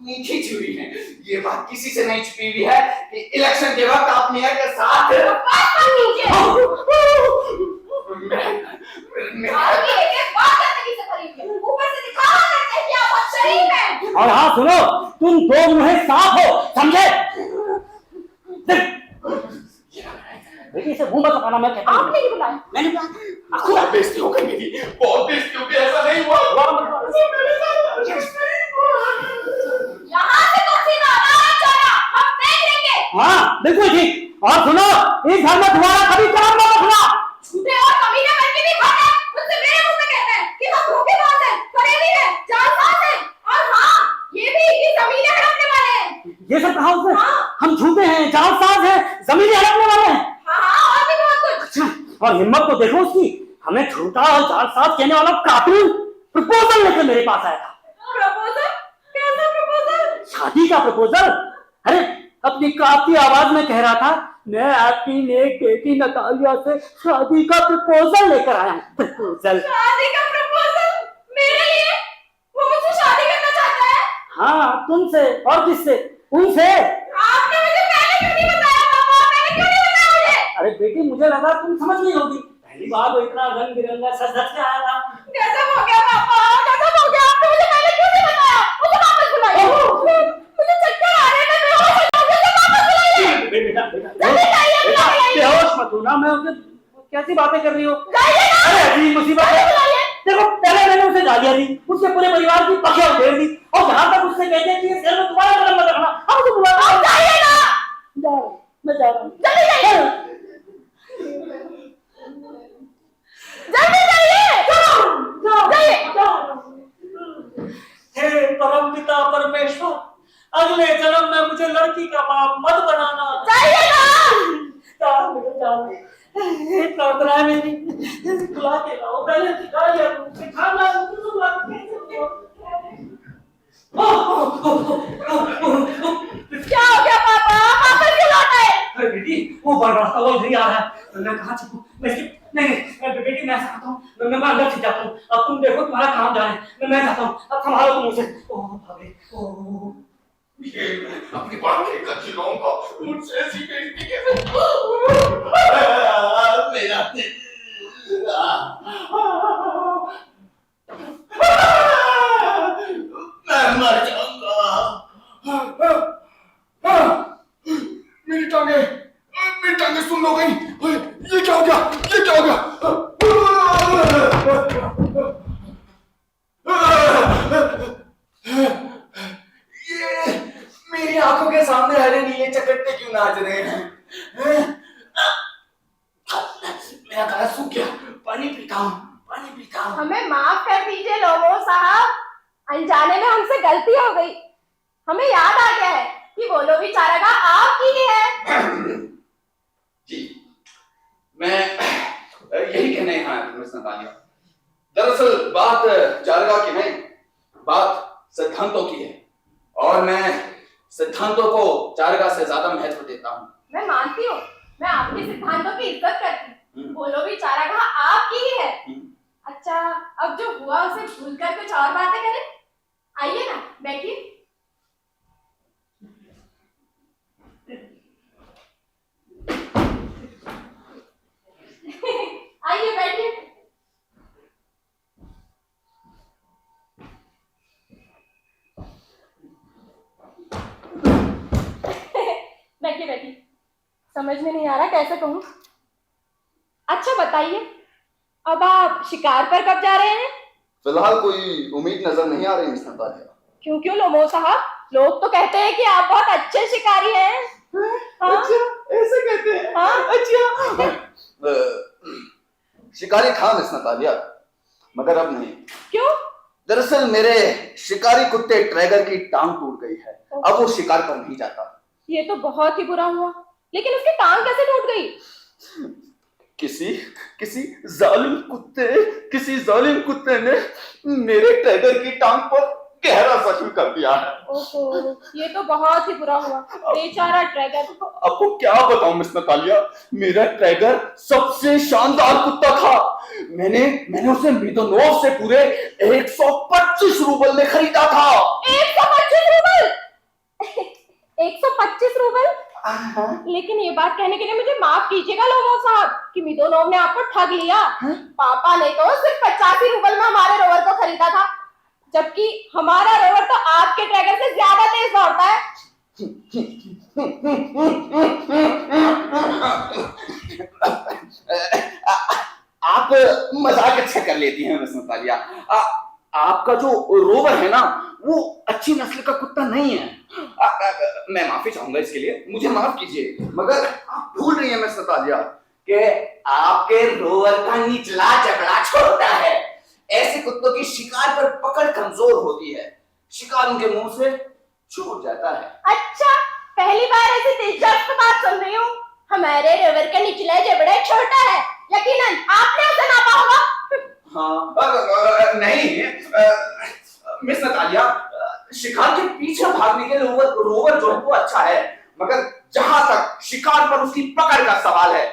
मीठी छुरी हैं। ये बात किसी से नहीं छुपी हुई है कि इलेक्शन के वक्त आप मेयर के साथ और हाँ सुनो, तुम दो मुँहे सांप हो, समझे? बेटी इसे मुंह मत लगाना, मैं कहता हूँ। आपने ही बुलाया। मैंने बुलाया। बहुत बेइज्जती हो गई मेरी, बहुत बेइज्जती हो गई। ऐसा नहीं हुआ। यहाँ से तो सीधा हमारा चौरा, हम देख लेंगे। हाँ बिल्कुल ठीक। और सुनो, इस घर में तुम्हारा कभी काम न रखना। झूठे और कमीने करके भी खाते हैं, मुझसे मेरे मुंह पे कहते हैं कि हम धोखेबाज हैं, फरेबी हैं, जालसाज हैं, और हाँ, ये भी इस जमीनें हड़पने वाले हैं। ये सब कहा उसने? हाँ। हम झूठे हैं, जालसाज हैं, जमीनें हड़पने वाले हैं। हाँ, और भी बहुत कुछ। अच्छा, और हिम्मत तो देखो उसकी, हमें झूठा और जालसाज कहने वाला कार्टून प्रपोजल लेकर मेरे पास आया था। प्रपोजल? कैसा प्रपोजल? शादी का प्रपोजल। अरे अपनी काफी आवाज में कह रहा था, मैं आपकी नेक बेटी नतालिया से शादी का प्रपोजल लेकर आया हूँ। प्रपोजल? शादी का प्रपोजल? मेरे लिए? वो मुझसे शादी करना चाहता है? हाँ तुमसे, और किससे? उनसे। आपने मुझे पहले क्यों नहीं बताया पापा? पहले क्यों नहीं बताया मुझे? अरे बेटी मुझे लगा तुम समझ नहीं होगी, पहली बार वो इतना रंग बिरंगा सज धज के आया था। गजब हो गया पापा, गजब हो गया। आपने मुझे पहले क्यों नहीं बताया? मुझे वापस बुलाइए। मुझे चक्कर आ रहे हैं, मैं बेहोश हो जाऊंगी, मुझे वापस बुलाइए। बेटा जल्दी जाइए, बुलाइए। बेहोश मत होना, मैं उसे कैसी बातें कर रही हो? जाइए ना। अरे अजीब मुसीबत है। देखो पहले मैंने उसे गालियां दी, उसके पूरे परिवार की पक्षियां उधेड़ दी, और जहां तक उससे कहते हैं कि ये सिर में तुम्हारा कदम मत रखना, हम उसे बुला आप जाइए ना। जा रहा हूं, मैं जा रहा हूं। जल्दी जाइए। जल्दी जाइए। जाइए। हे परम पिता परमेश्वर, अगले जन्म में मुझे लड़की का बाप मत बनाना। जाइए ना। प्रार्थना है मेरी, बुला के लाओ, पहले गालियां दूं, खाना दूं, बुला के क्या हो गया पापा? वापस क्यों लौट आए? अरे बेटी वो बड़बड़ाता हुआ इधर ही आ रहा है, मैं कहाँ छुपूं? नहीं बेटी मैं चाहता हूँ, मैं अंदर छिप जाता हूँ। अब तुम देखो तुम्हारा काम जाने, मैं जाता हूँ, अब संभालो तुम उसे। ओह भाभी, ओह अपनी बात कहकर चिल्लाऊंगा, मुझसे ऐसी बेइज्जती कैसे? मेरा दिल। मैं मर जाऊंगा। मेरी टांगे सुन हो गई। ये क्या हो गया? ये क्या हो गया? ये मेरी आंखों के सामने हरे नीले चकत्ते क्यों नाच रहे हैं? मेरा गला सूख गया, पानी पीता हूँ, पानी पीता हूँ। हमें माफ कर दीजिए लोमो साहब, अनजाने में हमसे गलती हो गई। हमें याद आ गया है कि वो लोभी चारागाह आपकी ही है। जी, मैं यही कहने यहाँ आया था नतालिया। दरअसल बात चारागाह की नहीं, बात सिद्धांतों की है, और मैं सिद्धांतों को चारागाह से ज्यादा महत्व देता हूँ। मैं मानती हूँ, मैं आपके सिद्धांतों की इज्जत करती हूँ। वो लोभी चारागाह आपकी ही है। अच्छा, अब जो हुआ उसे भूलकर कुछ और बातें करें। आइए ना, बैठिए। आइए बैठिए। बैठिए बैठिए। समझ में नहीं आ रहा कैसे कहूँ। अच्छा बताइए, अब आप शिकार पर कब जा रहे हैं? फिलहाल कोई उम्मीद नजर नहीं आ रही मिस नतालिया। क्यों लोमो साहब, लोग तो कहते हैं कि आप बहुत अच्छे शिकारी हैं। हाँ? अच्छा, ऐसे कहते हैं? हाँ? अच्छा। शिकारी था मिस नतालिया, मगर अब नहीं। क्यों? दरअसल मेरे शिकारी कुत्ते ट्रैगर की टांग टूट गई है, अब वो शिकार पर नहीं जाता। ये तो बहुत ही बुरा हुआ, लेकिन उसकी टांग कैसे टूट गई? किसी जालिम कुत्ते ने मेरे ट्रैगर की टांग पर गहरा जख्म कर दिया है। ओहो, ये तो बहुत ही बुरा हुआ, बेचारा ट्रैगर। आपको क्या बताऊं मिस नतालिया, मेरा ट्रैगर सबसे शानदार कुत्ता था। मैंने उसे मिदोनोव से पूरे 125 रूबल में खरीदा था। 125 रूबल? 125 रूबल? लेकिन ये बात कहने के लिए मुझे माफ कीजिएगा लोगों साहब कि मिदोनोव ने आपको ठग लिया। पापा ने तो सिर्फ 85 रूबल में हमारे रोवर को खरीदा था, जबकि हमारा रोवर तो आपके ट्रैगर से ज्यादा तेज दौड़ता है। आप मजाक अच्छा कर लेती हैं मिस नतालिया। आपका जो रोवर है ना, वो अच्छी नस्ल का कुत्ता नहीं है। मैं माफी चाहूंगा इसके लिए, मुझे माफ कीजिए, मगर आप भूल रही हैं मिस नतालिया कि आपके रोवर का निचला जबड़ा छोटा है। ऐसे कुत्तों की शिकार पर पकड़ कमजोर होती है, शिकार उनके मुंह से छूट जाता है। अच्छा, पहली बार ऐसी दिलचस्प बात सुन रही हूँ। हमारे रोवर का निचला जबड़ा छोटा है, यकीनन आपने उसे नापा होगा। हाँ, नहीं मिस नतालिया, शिकार के पीछे भागने के लिए रोवर जो है वो अच्छा है, मगर जहां तक शिकार पर उसकी पकड़ का सवाल है,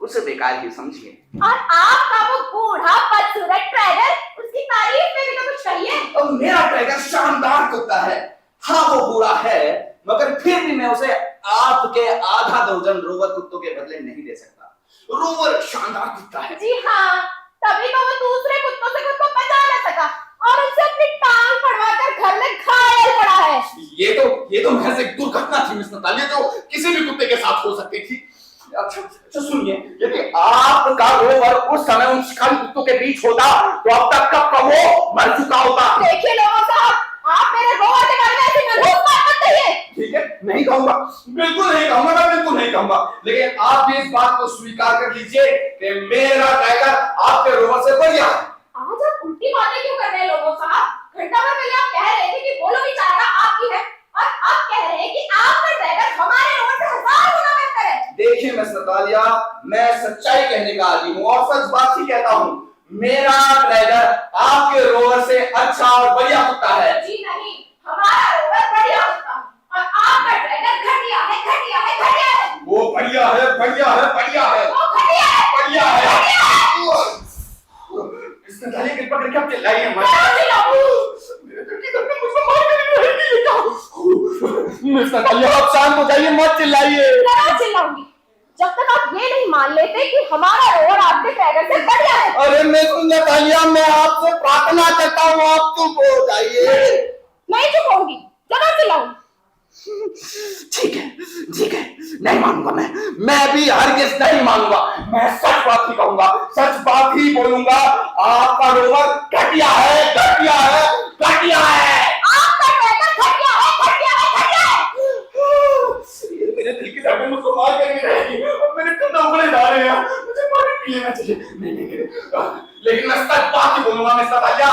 उसे बेकार ही समझिए। और आपका वो बूढ़ा बदसूरत ट्रैगर, उसकी तारीफ में भी तो कुछ कहिए। मेरा ट्रैगर शानदार कुत्ता है। हाँ, वो बूढ़ा है, मगर फिर भी मैं उसे आपके आधा दर्जन रोवर कुत्तों के बदले नहीं दे सकता। रोवर शानदार कुत्ता है। जी हाँ, तभी तो वो दूसरे कुत्तों से खुद को बचा न सका और उनसे अपनी टांग पड़वाकर घर में घायल पड़ा है। ये तो महज एक दुर्घटना थी मिस नतालिया, जो किसी भी कुत्ते के साथ हो सकती थी। अच्छा सुनिए, यदि आपका रोवर उस समय उन शिकारी कुत्तों के बीच होता तो अब तक कब वो मर चुका होता। देखिए लोगों साहब, आप मेरे रोवर के बारे में ऐसी मनहूस बात मत कहिए। ठीक है, नहीं कहूंगा, बिल्कुल नहीं कहूंगा, मैं बिल्कुल नहीं कहूंगा, लेकिन आप भी इस बात को स्वीकार कर लीजिए कि मेरा टाइगर आपके रोवर से बढ़िया है। आज आप उल्टी बातें क्यों कर रहे हैं लोगों साहब? घंटा भर पहले आप कह रहे थे कि वो लोग चारा आपकी है, और अब कह रहे हैं कि आपका टाइगर हमारे रोवर से 1000 गुना बेहतर है। देखिए मिस नतालिया, मैं सच्चाई कहने का आदी हूँ और सच बात ही कहता हूँ। मेरा टाइगर आपके रोवर से अच्छा और बढ़िया कुत्ता है। जी नहीं, हमारा रोवर बढ़िया कुत्ता है और आपका टाइगर घटिया है, घटिया है, घटिया है। वो बढ़िया है, बढ़िया है, बढ़िया है, वो घटिया है, बढ़िया है। घटिया है। मिस नतालिया कृपा करके आप चिल्लाइए मत। मिस नतालिया, आप शांत हो जाइए, मत चिल्लाइए। मैं चिल्लाऊंगी जब तक आप ये नहीं मान लेते कि हमारा रोवर आपके टाइगर से बढ़िया है। अरे मिस नतालिया, मैं आपसे प्रार्थना करता हूँ, आप चुप हो जाइए। नहीं चुप होंगी, जरूर चिल्लाऊंगी। ठीक है, नहीं मानूंगा मैं भी हरगिज़ नहीं मानूंगा। मैं सच बात ही कहूंगा, सच बात ही बोलूंगा। आपका रोवर घटिया है, घटिया है, घटिया है। आपका टाइगर घटिया है, घटिया है, घटिया है। मेरे दिल की धड़कन मुझको मार कर रहेगी और मेरे कंधे उखड़े जा रहे हैं, मुझे पानी पी लेना चाहिए। नहीं, लेकिन मैं सच बात ही बोलूंगा मिस नतालिया,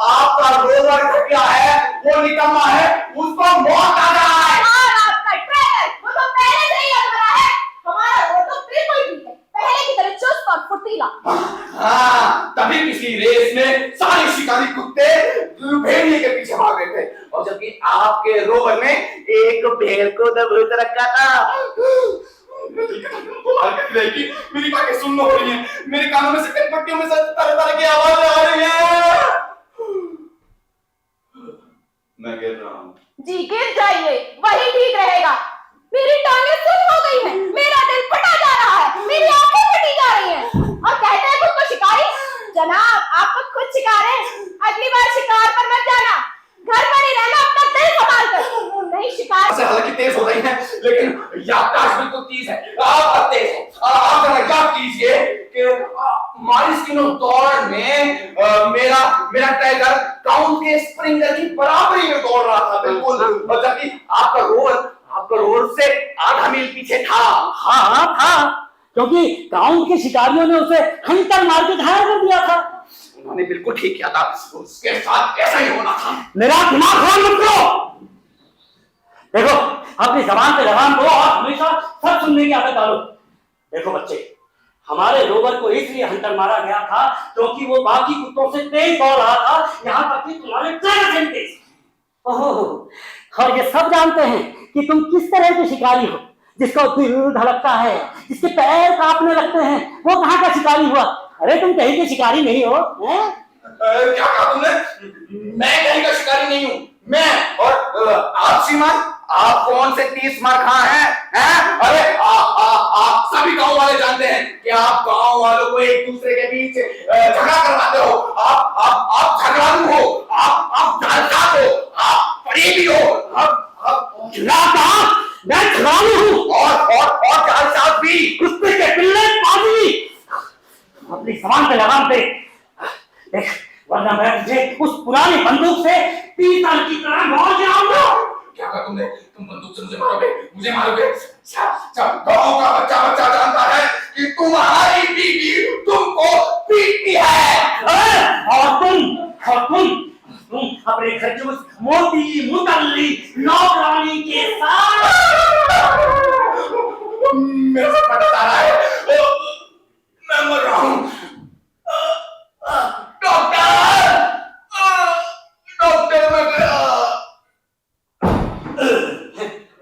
आपका रोवर घटिया है, वो निकम्मा है, उसको मौत आ जाए। और आपका टाइगर वो तो पहले से ही अधमरा है। हमारा रोवर तो बिल्कुल ठीक है, पहले की तरह चुस्त और फुर्तीला। हाँ, तभी किसी रेस में सारे शिकारी कुत्ते भेड़िए के पीछे भाग रहे थे, और जबकि आपके रोवर ने एक भेड़ को दबोच रखा था। मेरी बातें सुन हो रही है, मेरे कानों में से कनपट्टियों में से तरह तरह की आवाजें आ रही है। मैं गिर रहा हूँ। जी गिर जाइए, वही ठीक रहेगा। मेरी टांगें सुन हो गई हैं, मेरा दिल फटा जा रहा है, मेरी आंखें फटी जा रही हैं, और कहते हैं खुद को शिकारी। जनाब, आप तो खुद शिकार हैं। अगली बार शिकार पर मत जाना, घर पर ही रहना, अपना दिल संभाल कर। नहीं शिकार से हालांकि तेज हो रही है, लेकिन याददाश्त बिल्कुल तेज है। आप तेज है, आप जरा याद कीजिए कि मारिस की दौड़ में मेरा टाइगर काउंट के स्प्रिंगर की बराबरी में दौड़ रहा था, बिल्कुल, और जबकि आपका रोवर से आधा मील पीछे था। हाँ था, क्योंकि काउंट के शिकारियों ने उसे हंटर मार के घायल कर दिया था। उन्होंने बिल्कुल ठीक किया था, उसके साथ ऐसा ही होना था। मेरा दिमाग खराब मत करो। देखो, अपनी जबान पे लगाम दो और हमेशा सब सुनने की आदत डालो। देखो बच्चे, हमारे रोवर को इसलिए हंटर मारा गया था क्योंकि वो बाकी कुत्तों से तेज दौड़ रहा था, यहाँ तक कि तुम्हारे ट्रैगर से तेज। ओहो, और ये सब जानते हैं कि तुम किस तरह के शिकारी हो, जिसका दिल धड़कता है, जिसके पैर कांपने लगते हैं, वो कहाँ का शिकारी हुआ? अरे तुम कहीं के शिकारी नहीं हो, हैं? क्या कहा तुमने? मैं कहीं का शिकारी नहीं हूँ। मैं और आप श्रीमान, आप कौन से 30 मार खा हैं? अरे आप सभी गांव वाले जानते हैं कि आप गांव वालों को एक दूसरे के बीच झगड़ा करवाते हो। आप झगड़ालू हो, आप जालसाज हो, आप फरेबी हो, आप मैं छुड़ालू हूँ और जालसाज भी। कुत्ते के पिल्ले पाजी, अपनी सामान पे लगाम पे देख, वरना मैं तुझे उस पुरानी बंदूक से पीतल की तरह मार जाऊंगा। क्या कहा तुमने? तुम बंदूक से मुझे मारोगे? गांव का बच्चा जानता है कि तुम्हारी बीवी तुमको पीटती है। और तुम अपने घर के उस मोटी मुतल्ली नौकरानी के साथ मेरे से पता रहा है, मैं मर रहा हूं। डॉक्टर मैं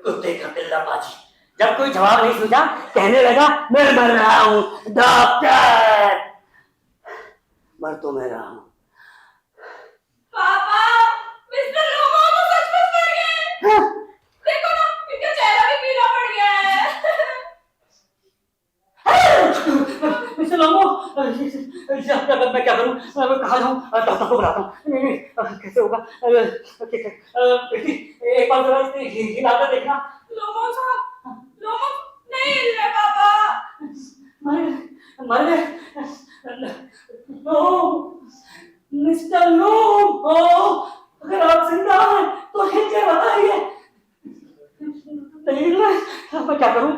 कुत्ते का पिल्ला बाजी, जब कोई जवाब नहीं सूझा कहने लगा मैं मर रहा हूं। डॉक्टर, मर तो मैं रहा हूं। पापा, मिस्टर लोगो तो सच मर गए। देखो ना, इनका चेहरा भी पीला पड़ गया है। मिस्टर लोगो, मैं क्या करूं? मैं कहाँ जाऊं? डॉक्टर को बुलाता हूं। नहीं, कैसे होगा? बेटी, एक बार जरा इसे हिला कर देखना। लोगो साहब, लोगो नहीं हिल रहे पापा। मर गए। नो, मिस्टर लोगो, अगर आप जिंदा हैं तो हिल के बताइए। नहीं हिल रहे, मैं क्या करूं?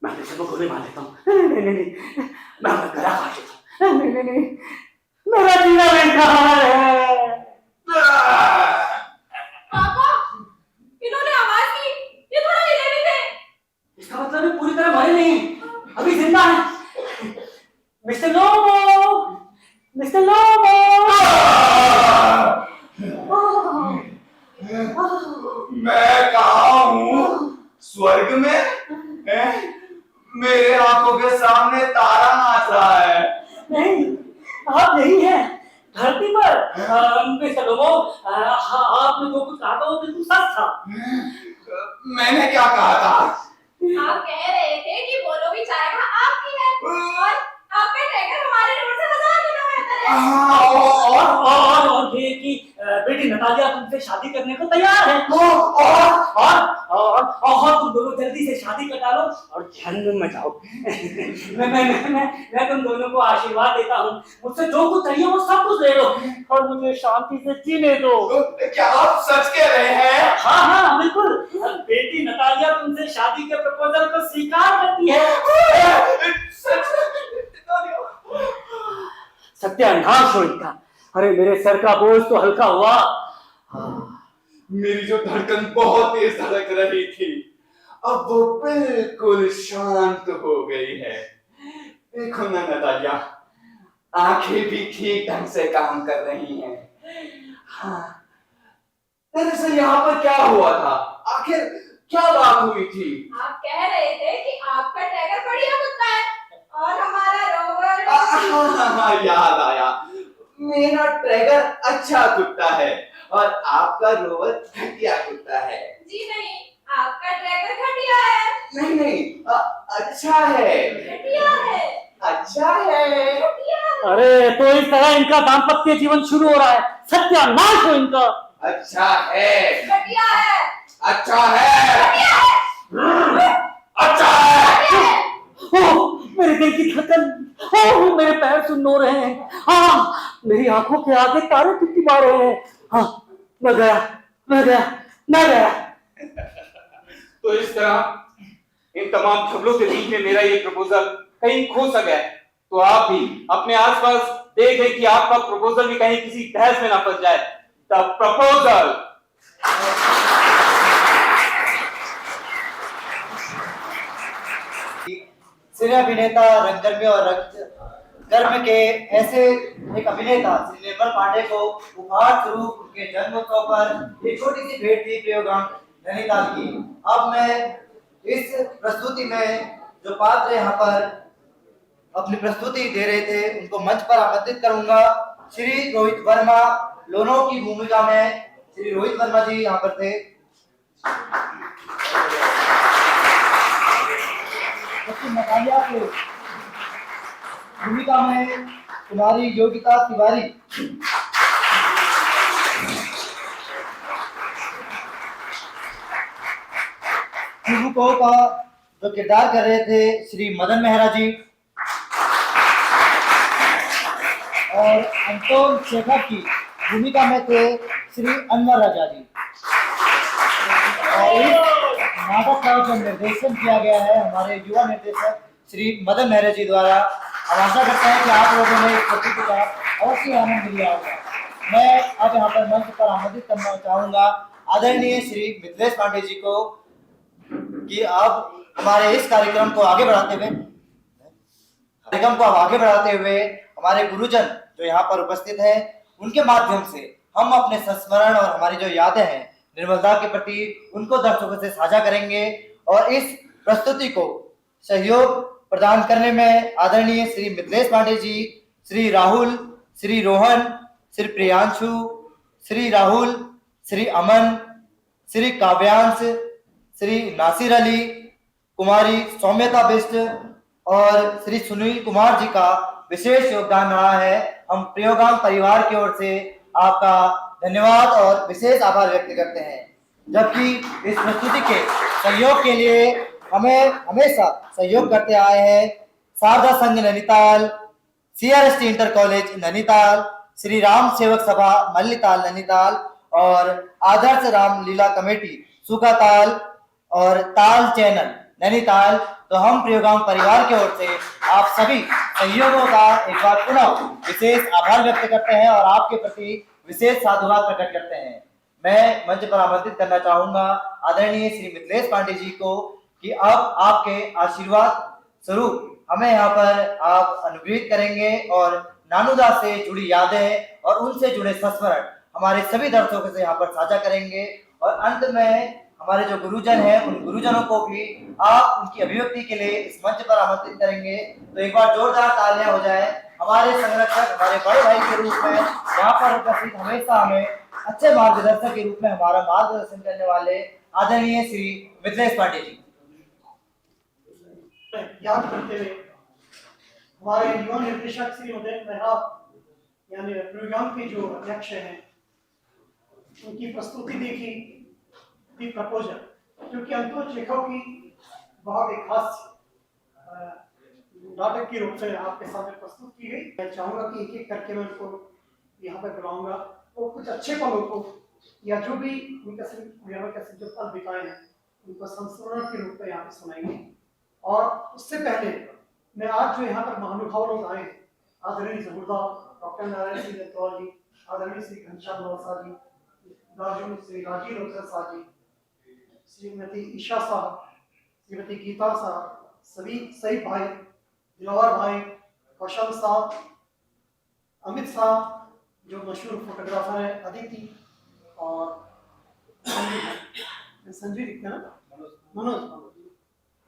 मैं किसी को गोली मार देता हूँ। नहीं, मैं गला काट देता हूँ। नहीं, मेरा जीना बेकार है। पापा, इन्होंने आवाज दी, ये थोड़ा हिले भी थे। इसका मतलब ये पूरी तरह मरे नहीं, अभी जिंदा है। मिस्टर लोगो, मिस्टर लोगो। मैं कहाँ हूँ? स्वर्ग में? मेरे आंखों के सामने तारा नाच रहा है। नहीं, आप यही हैं, धरती पर। मिस्टर लोगो, आपने जो कुछ कहा था वो बिल्कुल सच था। मैंने क्या कहा था? आप कह रहे थे कि वो लोग चारागाह आपकी है और आपका ट्रैकर हमारे रोड से 1000 किलोमीटर है। और ये कि बेटी नतालिया तुमसे शादी करने को तैयार है। और तुम दोनों जल्दी से शादी कर डालो और जन्म में जाओ। मैं तुम दोनों को आशीर्वाद देता हूँ। मुझसे जो कुछ चाहिए वो सब कुछ ले लो और मुझे शांति से जीने दो। क्या आप सच कह रहे हैं? हाँ, बिल्कुल। बेटी नतालिया तुमसे शादी के प्रपोजल को स्वीकार करती है। सत्यानाश हो इनका। अरे मेरे सर का बोझ तो हल्का हुआ। मेरी जो धड़कन बहुत तेज धड़क रही थी, अब वो बिल्कुल शांत हो गई है। देखो ना नतालिया, आंखें भी ठीक ढंग से काम कर रही हैं। हाँ, दरअसल यहाँ पर क्या हुआ था? आखिर क्या बात हुई थी? आप कह रहे थे कि आपका टाइगर बढ़िया कुत्ता है और हमारा रोवर याद आया, मेरा ट्रैगर अच्छा कुत्ता है और आपका रोवर घटिया कुत्ता है। जी नहीं, आपका ट्रैगर घटिया है। नहीं, अच्छा है। घटिया है। अच्छा है। घटिया है। अरे तो इस तरह इनका दाम्पत्य जीवन शुरू हो रहा है। सत्यानाश हो इनका। अच्छा है। घटिया है। अच्छा है। घटिया है। अच्छा है। मेरे दिल की धड़कन, मेरे पैर सुन हो रहे हैं। हाँ, मेरी आंखों के आगे तारे टिपटिपा रहे हैं। हाँ, मैं गया। तो इस तरह इन तमाम झगड़ों के बीच में मेरा ये प्रपोजल कहीं खो सा गया। तो आप भी अपने आसपास देखें कि आपका प्रपोजल भी कहीं किसी बहस में ना फंस जाए। The proposal. सिने अभिनेता रंगकर्मी और रंगकर्म के ऐसे एक अभिनेता श्री निर्मल पांडे को उपहार स्वरूप उनके जन्मोत्सव पर एक छोटी सी भेंट थी प्रयोगाम नैनीताल की। अब मैं इस प्रस्तुति में जो पात्र यहाँ पर अपनी प्रस्तुति दे रहे थे उनको मंच पर आमंत्रित करूंगा। श्री रोहित वर्मा लोनो की भूमिका में श्री रोहित वर्मा जी यहाँ पर थे। नतालिया की भूमिका में कुमारी योगिता तिवारी। शिवको का जो किरदार कर रहे थे श्री मदन मेहरा जी और अंतोन शेखर की भूमिका में थे श्री अनवर राजा जी। और इस नाटक का जो निर्देशन किया गया है हमारे युवा निर्देशक श्री मदन मेहरा जी द्वारा। अब आशा करते हैं कि आप लोगों ने इस प्रस्तुति का अवश्य आनंद लिया होगा। मैं अब यहाँ पर मंच पर आमंत्रित करना चाहूंगा आदरणीय श्री मिथिलेश पांडे जी को कि आप हमारे इस कार्यक्रम को आगे बढ़ाते हुए हमारे गुरुजन जो यहाँ पर उपस्थित हैं उनके माध्यम से हम अपने संस्मरण और हमारी जो यादें हैं निर्मलता के प्रति उनको दर्शकों से साझा करेंगे। और इस प्रस्तुति को सहयोग प्रदान करने में आदरणीय श्री मिथिलेश पांडे जी, श्री राहुल, श्री रोहन, श्री प्रियांशु, श्री राहुल, श्री अमन, श्री काव्यांश, श्री नासिर अली, कुमारी सौम्यता बिष्ट और श्री सुनील कुमार जी का विशेष योगदान रहा है। हम प्रयोगाम परिवार की ओर से आपका धन्यवाद और विशेष आभार व्यक्त करते हैं। जबकि इस प्रस्तुति के सहयोग के लिए हमें हमेशा सहयोग करते आए हैं शारदा संघ Nainital, CRST inter college Nainital, Shri Ram सेवक सभा मल्लीताल नैनीताल और आदर्श रामलीला कमेटी सूखाताल और ताल चैनल नैनीताल। तो हम प्रयोगाम परिवार की ओर से आप सभी सहयोगों का एक बार पुनः विशेष आभार व्यक्त करते हैं और आपके प्रति विशेष साधुवाद प्रकट करते हैं। मैं मंच पर आमंत्रित करना चाहूंगा आदरणीय श्री मिथिलेश पांडे जी को कि अब आपके आशीर्वाद स्वरूप हमें यहाँ पर आप अनुग्रहित करेंगे और नानुदा से जुड़ी यादें और उनसे जुड़े संस्मरण हमारे सभी दर्शकों से यहाँ पर साझा करेंगे। और अंत में हमारे जो गुरुजन हैं उन गुरुजनों को भी आप उनकी अभिव्यक्ति के लिए इस मंच पर आमंत्रित करेंगे। तो एक बार जोरदार तालियां हो जाए हमारे संरक्षक, हमारे बड़े भाई के रूप में यहाँ पर उपस्थित हमेशा हमें अच्छे मार्गदर्शक के रूप में हमारा मार्गदर्शन करने वाले आदरणीय श्री मिथिलेश पांडे जी। याद करते हुए हमारे युवा निर्देशक श्री उदय मेहरा यानी प्रोग्राम के जो अध्यक्ष हैं उनकी प्रस्तुति देखी दी प्रपोजल, जो कि अंतोन चेखव की बहुत एक खास नाटक के रूप में आपके सामने प्रस्तुत की गई। मैं चाहूंगा कि एक एक करके मैं उनको यहाँ पर बुलाऊंगा और कुछ अच्छे पलों को या जो भी उनका जो पल बिताए हैं उनको संस्मरण के रूप में यहाँ पे सुनाएंगे। और उससे पहले मैं आज जो यहाँ पर महानुभाव लोग आए हैं, आदरणीय जबरदार डॉक्टर नारायण सिंह रतौर जी, आदरणीय श्री घनश्याम नौसा जी, श्री राजीव रोचर साहब जी, श्रीमती ईशा साहब, श्रीमती गीता साहब, सभी सईद भाई, दिलवर भाई, कौशल साहब, अमित साहब जो मशहूर फोटोग्राफर है, अदिति और संजय दिखते हैं मनोज,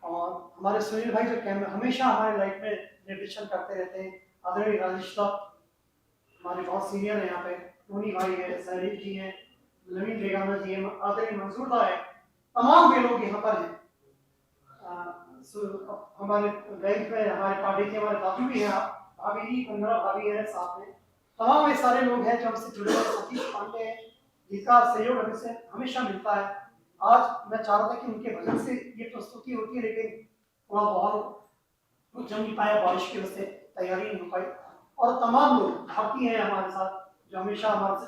और हमारे सुनील भाई जो कैमरा हमेशा हमारे लाइफ में निर्देशन करते रहते हैं, आदरणीय राजेश हमारे बहुत सीनियर है यहाँ पे, टोनी भाई है, सहरीफ जी हैं, नवीन रेगाना जी हैं, आदरणीय मंसूरदा है, तमाम वे लोग यहाँ पर हैं। हमारे बैंक में हमारे पार्टी के हमारे दादू भी हैं, भाभी जी 15 भाभी है साथ में, तमाम ये सारे लोग हैं जो हमसे जुड़े हुए। सतीश पांडे हैं जिसका सहयोग हमें से हमेशा मिलता है। आज मैं चाह रहा था कि उनके वजह से ये प्रस्तुति होती है, लेकिन थोड़ा बहुत जम नहीं पाया, बारिश की वजह से तैयारी नहीं हो पाई। और तमाम लोग भारतीय हैं हमारे साथ जो हमेशा हमारे से